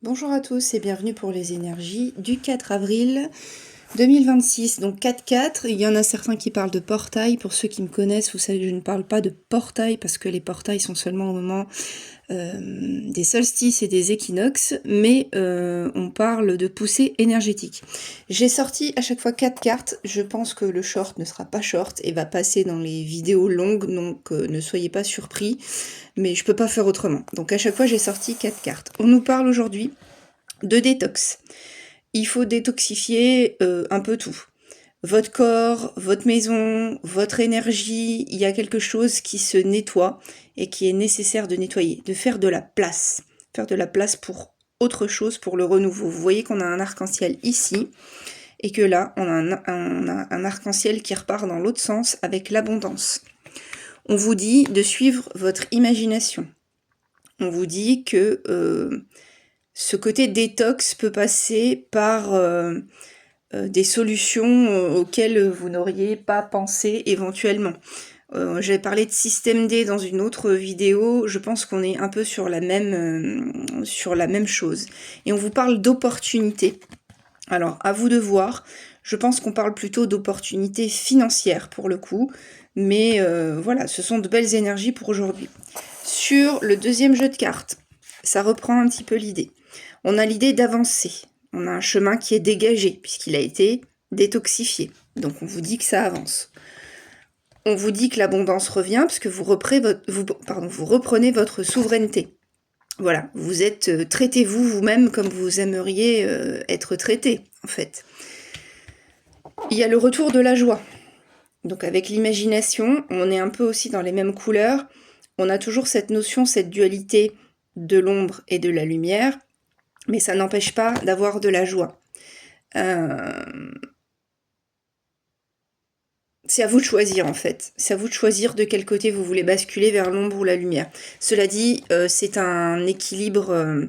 Bonjour à tous et bienvenue pour les énergies du 4 avril 2026. Donc 4-4, il y en a certains qui parlent de portail. Pour ceux qui me connaissent, vous savez que je ne parle pas de portail parce que les portails sont seulement au moment des solstices et des équinoxes, mais on parle de poussée énergétique. J'ai sorti à chaque fois 4 cartes. Je pense que le short ne sera pas short et va passer dans les vidéos longues, donc ne soyez pas surpris. Mais je peux pas faire autrement. Donc à chaque fois, j'ai sorti 4 cartes. On nous parle aujourd'hui de détox. Il faut détoxifier un peu tout. Votre corps, votre maison, votre énergie, il y a quelque chose qui se nettoie et qui est nécessaire de nettoyer, de faire de la place. Faire de la place pour autre chose, pour le renouveau. Vous voyez qu'on a un arc-en-ciel ici et que là, on a un arc-en-ciel qui repart dans l'autre sens avec l'abondance. On vous dit de suivre votre imagination. On vous dit que ce côté détox peut passer par des solutions auxquelles vous n'auriez pas pensé éventuellement. J'avais parlé de système D dans une autre vidéo, je pense qu'on est un peu sur la même chose. Et on vous parle d'opportunités. Alors, à vous de voir. Je pense qu'on parle plutôt d'opportunités financières pour le coup. Mais voilà, ce sont de belles énergies pour aujourd'hui. Sur le deuxième jeu de cartes, ça reprend un petit peu l'idée. On a l'idée d'avancer. On a un chemin qui est dégagé puisqu'il a été détoxifié. Donc on vous dit que ça avance. On vous dit que l'abondance revient parce que vous reprenez votre souveraineté. Voilà, vous êtes traitez-vous vous-même comme vous aimeriez être traité, en fait. Il y a le retour de la joie. Donc avec l'imagination, on est un peu aussi dans les mêmes couleurs. On a toujours cette notion, cette dualité de l'ombre et de la lumière, mais ça n'empêche pas d'avoir de la joie. C'est à vous de choisir en fait. C'est à vous de choisir de quel côté vous voulez basculer, vers l'ombre ou la lumière. Cela dit, c'est un équilibre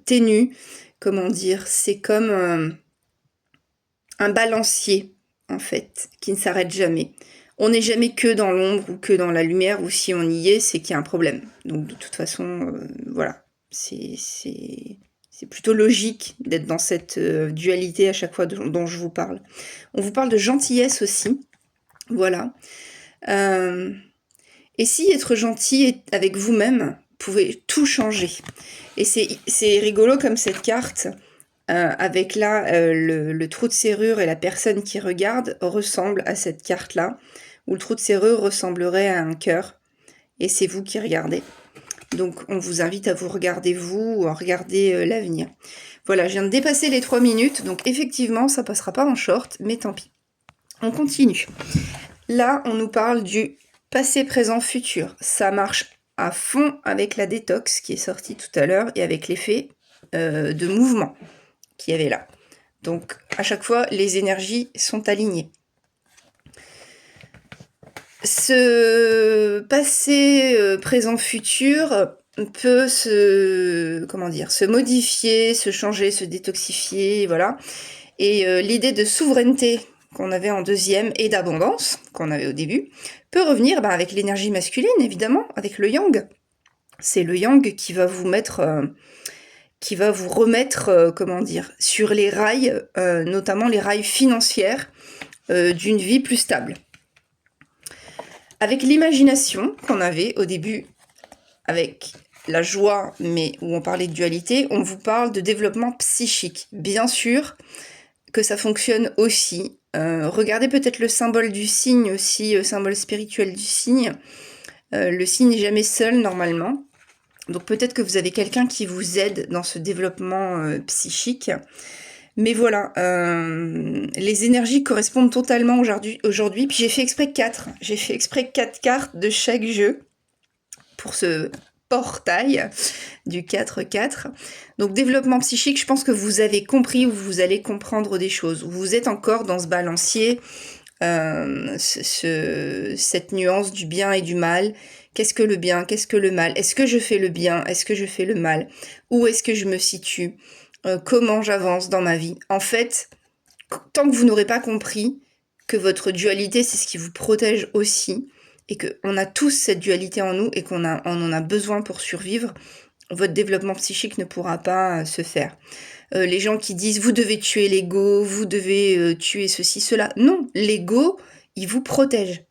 ténu. Comment dire? C'est comme un balancier en fait, qui ne s'arrête jamais. On n'est jamais que dans l'ombre ou que dans la lumière, ou si on y est, c'est qu'il y a un problème. Donc de toute façon, voilà. C'est plutôt logique d'être dans cette dualité à chaque fois dont je vous parle. On vous parle de gentillesse aussi. Voilà. Et si être gentil avec vous-même pouvait tout changer. Et c'est rigolo comme cette carte, avec là le trou de serrure et la personne qui regarde ressemble à cette carte-là, où le trou de serrure ressemblerait à un cœur. Et c'est vous qui regardez. Donc on vous invite à vous regarder vous, ou à regarder l'avenir. Voilà, je viens de dépasser les 3 minutes, donc effectivement ça passera pas en short, mais tant pis. On continue. Là, on nous parle du passé, présent, futur. Ça marche à fond avec la détox qui est sortie tout à l'heure et avec l'effet de mouvement qu'il y avait là. Donc à chaque fois, les énergies sont alignées. Ce passé, présent, futur peut se modifier, se changer, se détoxifier, voilà. Et l'idée de souveraineté qu'on avait en deuxième et d'abondance qu'on avait au début peut revenir avec l'énergie masculine, évidemment, avec le yang. C'est le yang qui va vous remettre, sur les rails, notamment les rails financiers d'une vie plus stable. Avec l'imagination qu'on avait au début, avec la joie, mais où on parlait de dualité, on vous parle de développement psychique. Bien sûr que ça fonctionne aussi. Regardez peut-être le symbole du cygne aussi, symbole spirituel du cygne. Le cygne n'est jamais seul normalement. Donc peut-être que vous avez quelqu'un qui vous aide dans ce développement psychique. Mais voilà, les énergies correspondent totalement aujourd'hui. Puis j'ai fait exprès 4. J'ai fait exprès 4 cartes de chaque jeu pour ce portail du 4-4. Donc développement psychique, je pense que vous avez compris ou vous allez comprendre des choses. Vous êtes encore dans ce balancier, cette nuance du bien et du mal. Qu'est-ce que le bien? Qu'est-ce que le mal? Est-ce que je fais le bien? Est-ce que je fais le mal? Où est-ce que je me situe? Comment j'avance dans ma vie? En fait, tant que vous n'aurez pas compris que votre dualité, c'est ce qui vous protège aussi, et qu'on a tous cette dualité en nous, et qu'on en a besoin pour survivre, votre développement psychique ne pourra pas se faire. Les gens qui disent vous devez tuer l'ego, vous devez tuer ceci, cela. Non, l'ego, il vous protège.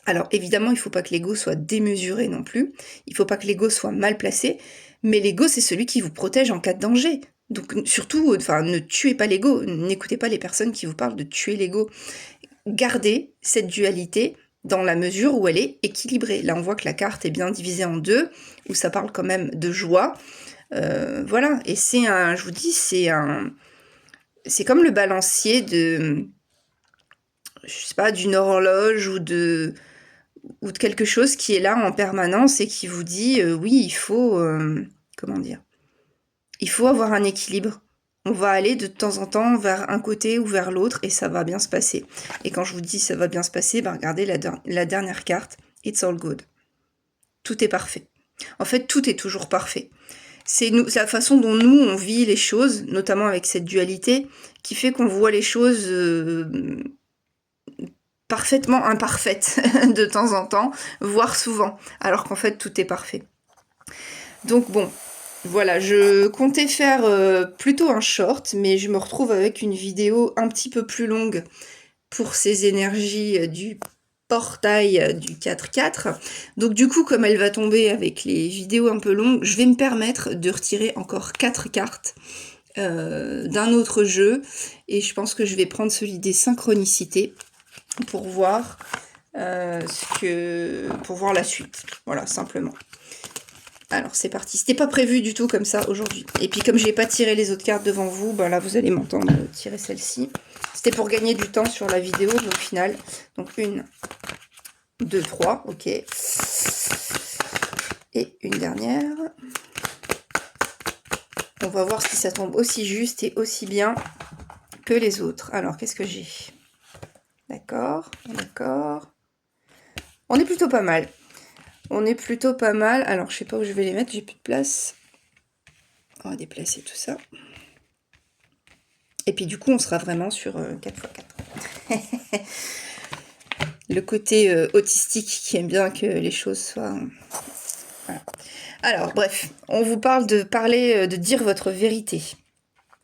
Alors évidemment, il ne faut pas que l'ego soit démesuré non plus, il ne faut pas que l'ego soit mal placé, mais l'ego, c'est celui qui vous protège en cas de danger. Donc surtout, ne tuez pas l'ego, n'écoutez pas les personnes qui vous parlent de tuer l'ego. Gardez cette dualité dans la mesure où elle est équilibrée. Là, on voit que la carte est bien divisée en deux, où ça parle quand même de joie. Voilà, et je vous dis, c'est comme le balancier je sais pas, d'une horloge ou de quelque chose qui est là en permanence et qui vous dit, oui, il faut, comment dire, il faut avoir un équilibre. On va aller de temps en temps vers un côté ou vers l'autre et ça va bien se passer. Et quand je vous dis ça va bien se passer, regardez la dernière carte, It's all good. Tout est parfait. En fait, tout est toujours parfait. C'est la façon dont nous, on vit les choses, notamment avec cette dualité, qui fait qu'on voit les choses parfaitement imparfaites de temps en temps, voire souvent, alors qu'en fait, tout est parfait. Donc bon, voilà, je comptais faire plutôt un short, mais je me retrouve avec une vidéo un petit peu plus longue pour ces énergies du portail du 4-4. Donc du coup, comme elle va tomber avec les vidéos un peu longues, je vais me permettre de retirer encore 4 cartes d'un autre jeu. Et je pense que je vais prendre celui des synchronicités pour voir, pour voir la suite. Voilà, simplement. Alors c'est parti, c'était pas prévu du tout comme ça aujourd'hui. Et puis comme j'ai pas tiré les autres cartes devant vous, là vous allez m'entendre tirer celle-ci. C'était pour gagner du temps sur la vidéo, au final. Donc 1, 2, 3, ok. Et une dernière. On va voir si ça tombe aussi juste et aussi bien que les autres. Alors qu'est-ce que j'ai? D'accord, d'accord. On est plutôt pas mal. On est plutôt pas mal. Alors, je sais pas où je vais les mettre, j'ai plus de place. On va déplacer tout ça. Et puis, du coup, on sera vraiment sur 4x4. Le côté autistique qui aime bien que les choses soient... Voilà. Alors, bref, on vous parle de dire votre vérité.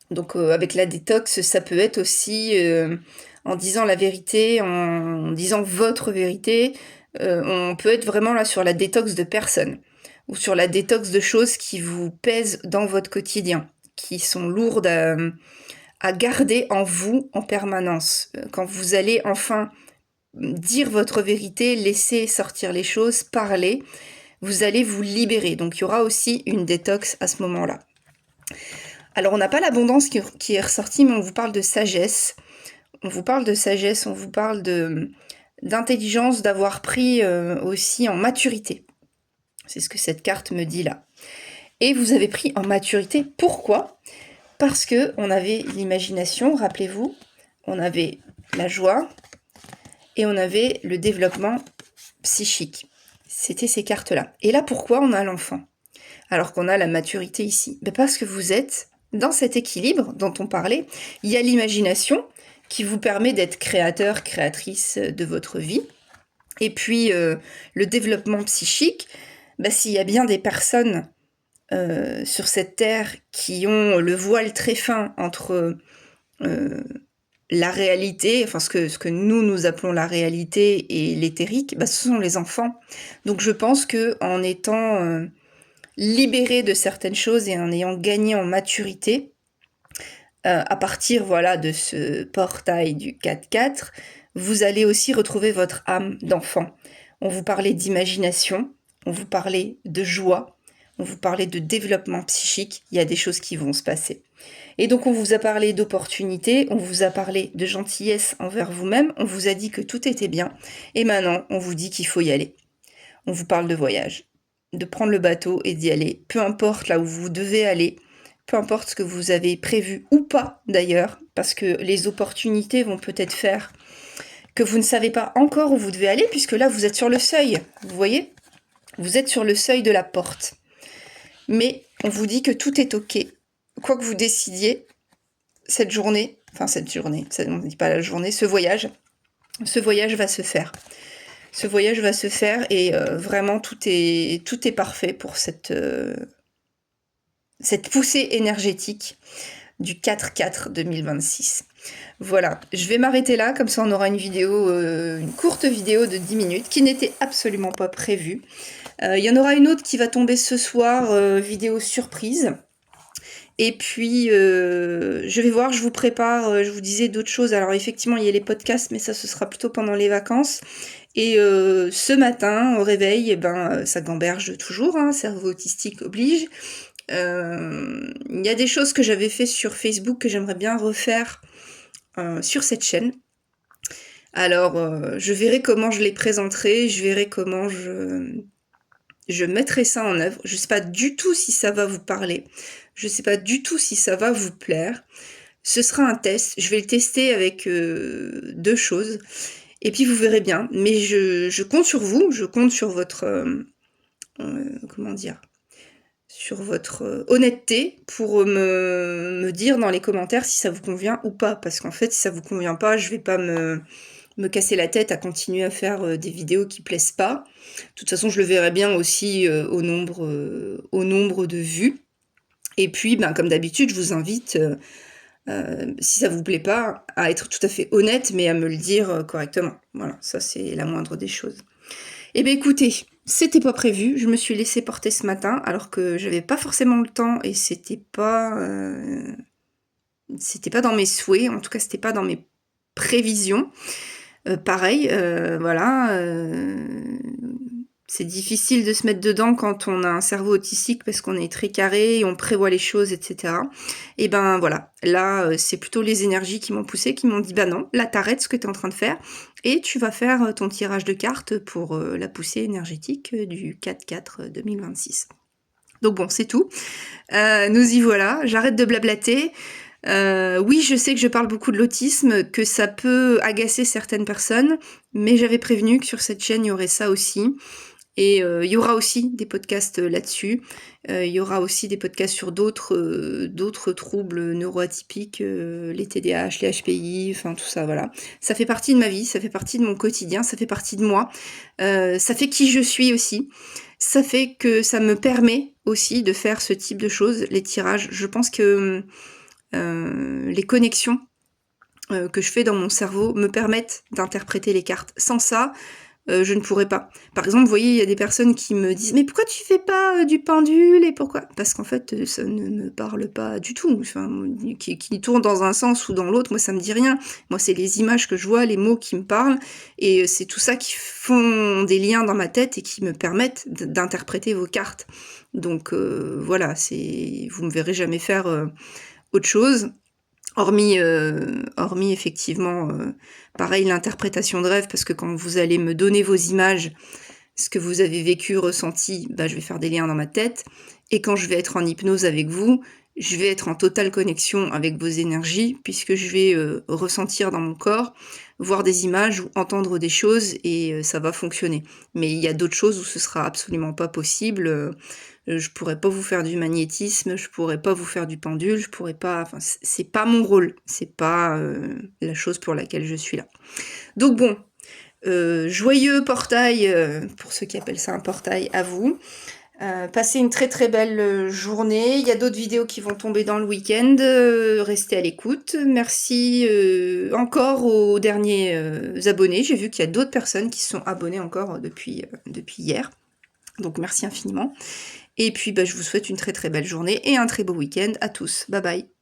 Donc, avec la détox, ça peut être aussi en disant la vérité, en disant votre vérité. On peut être vraiment là sur la détox de personnes ou sur la détox de choses qui vous pèsent dans votre quotidien, qui sont lourdes à garder en vous en permanence. Quand vous allez enfin dire votre vérité, laisser sortir les choses, parler, vous allez vous libérer. Donc il y aura aussi une détox à ce moment-là. Alors on n'a pas l'abondance qui est ressortie, mais on vous parle de sagesse. On vous parle de sagesse, on vous parle d'intelligence, d'avoir pris aussi en maturité. C'est ce que cette carte me dit là. Et vous avez pris en maturité, pourquoi? Parce que on avait l'imagination, rappelez-vous, on avait la joie et on avait le développement psychique. C'était ces cartes-là. Et là, pourquoi on a l'enfant? Alors qu'on a la maturité ici. Parce que vous êtes dans cet équilibre dont on parlait. Il y a l'imagination qui vous permet d'être créateur, créatrice de votre vie. Et puis, le développement psychique, s'il y a bien des personnes sur cette terre qui ont le voile très fin entre la réalité, enfin ce que nous appelons la réalité et l'éthérique, ce sont les enfants. Donc je pense que en étant libéré de certaines choses et en ayant gagné en maturité, à partir de ce portail du 4-4, vous allez aussi retrouver votre âme d'enfant. On vous parlait d'imagination, on vous parlait de joie, on vous parlait de développement psychique, il y a des choses qui vont se passer. Et donc on vous a parlé d'opportunités, on vous a parlé de gentillesse envers vous-même, on vous a dit que tout était bien, et maintenant on vous dit qu'il faut y aller. On vous parle de voyage, de prendre le bateau et d'y aller, peu importe là où vous devez aller, peu importe ce que vous avez prévu ou pas d'ailleurs, parce que les opportunités vont peut-être faire que vous ne savez pas encore où vous devez aller, puisque là vous êtes sur le seuil, vous voyez? Vous êtes sur le seuil de la porte. Mais on vous dit que tout est ok. Quoi que vous décidiez, cette journée, on ne dit pas la journée, ce voyage va se faire. Ce voyage va se faire et vraiment tout est parfait pour cette cette poussée énergétique du 4-4 2026. Voilà, je vais m'arrêter là, comme ça on aura une vidéo, une courte vidéo de 10 minutes, qui n'était absolument pas prévue. Il y en aura une autre qui va tomber ce soir, vidéo surprise. Et puis, je vais voir, je vous prépare, je vous disais d'autres choses. Alors effectivement, il y a les podcasts, mais ça, ce sera plutôt pendant les vacances. Et ce matin, au réveil, ça gamberge toujours, hein, cerveau autistique oblige. Il y a des choses que j'avais fait sur Facebook que j'aimerais bien refaire sur cette chaîne. Alors, je verrai comment je les présenterai, je verrai comment je mettrai ça en œuvre. Je sais pas du tout si ça va vous parler. Je sais pas du tout si ça va vous plaire. Ce sera un test. Je vais le tester avec 2 choses. Et puis vous verrez bien. Mais je compte sur vous. Je compte sur votre... comment dire, sur votre honnêteté pour me dire dans les commentaires si ça vous convient ou pas. Parce qu'en fait, si ça vous convient pas, je vais pas me casser la tête à continuer à faire des vidéos qui plaisent pas. De toute façon, je le verrai bien aussi au nombre de vues. Et puis, comme d'habitude, je vous invite, si ça vous plaît pas, à être tout à fait honnête, mais à me le dire correctement. Voilà, ça c'est la moindre des choses. Eh bien écoutez, c'était pas prévu, je me suis laissée porter ce matin, alors que j'avais pas forcément le temps, et c'était pas dans mes souhaits, en tout cas c'était pas dans mes prévisions. Pareil, voilà, c'est difficile de se mettre dedans quand on a un cerveau autistique parce qu'on est très carré, on prévoit les choses, etc. Et voilà, là, c'est plutôt les énergies qui m'ont poussé, qui m'ont dit bah non, là t'arrêtes ce que tu es en train de faire et tu vas faire ton tirage de cartes pour la poussée énergétique du 4-4 2026. Donc bon, c'est tout. Nous y voilà, j'arrête de blablater. Oui, je sais que je parle beaucoup de l'autisme, que ça peut agacer certaines personnes, mais j'avais prévenu que sur cette chaîne, il y aurait ça aussi. Et il y aura aussi des podcasts là-dessus. Il y aura aussi des podcasts sur d'autres troubles neuroatypiques, les TDAH, les HPI, enfin tout ça, voilà. Ça fait partie de ma vie, ça fait partie de mon quotidien, ça fait partie de moi. Ça fait qui je suis aussi. Ça fait que ça me permet aussi de faire ce type de choses, les tirages. Je pense que les connexions que je fais dans mon cerveau me permettent d'interpréter les cartes. Sans ça, je ne pourrais pas. Par exemple, vous voyez, il y a des personnes qui me disent « Mais pourquoi tu fais pas du pendule et pourquoi ?» Parce qu'en fait, ça ne me parle pas du tout. Enfin, qui tourne dans un sens ou dans l'autre, moi, ça me dit rien. Moi, c'est les images que je vois, les mots qui me parlent, et c'est tout ça qui font des liens dans ma tête et qui me permettent d'interpréter vos cartes. Donc voilà, vous me verrez jamais faire autre chose. Hormis effectivement, pareil, l'interprétation de rêve, parce que quand vous allez me donner vos images, ce que vous avez vécu, ressenti, je vais faire des liens dans ma tête. Et quand je vais être en hypnose avec vous, je vais être en totale connexion avec vos énergies, puisque je vais ressentir dans mon corps, voir des images ou entendre des choses, et ça va fonctionner. Mais il y a d'autres choses où ce sera absolument pas possible. Je pourrais pas vous faire du magnétisme, je pourrais pas vous faire du pendule, je pourrais pas... Enfin, c'est pas mon rôle, c'est pas la chose pour laquelle je suis là. Donc bon, joyeux portail, pour ceux qui appellent ça un portail, à vous. Passez une très très belle journée. Il y a d'autres vidéos qui vont tomber dans le week-end. Restez à l'écoute. Merci encore aux derniers abonnés. J'ai vu qu'il y a d'autres personnes qui se sont abonnées encore depuis hier. Donc merci infiniment. Et puis je vous souhaite une très très belle journée et un très beau week-end à tous. Bye bye.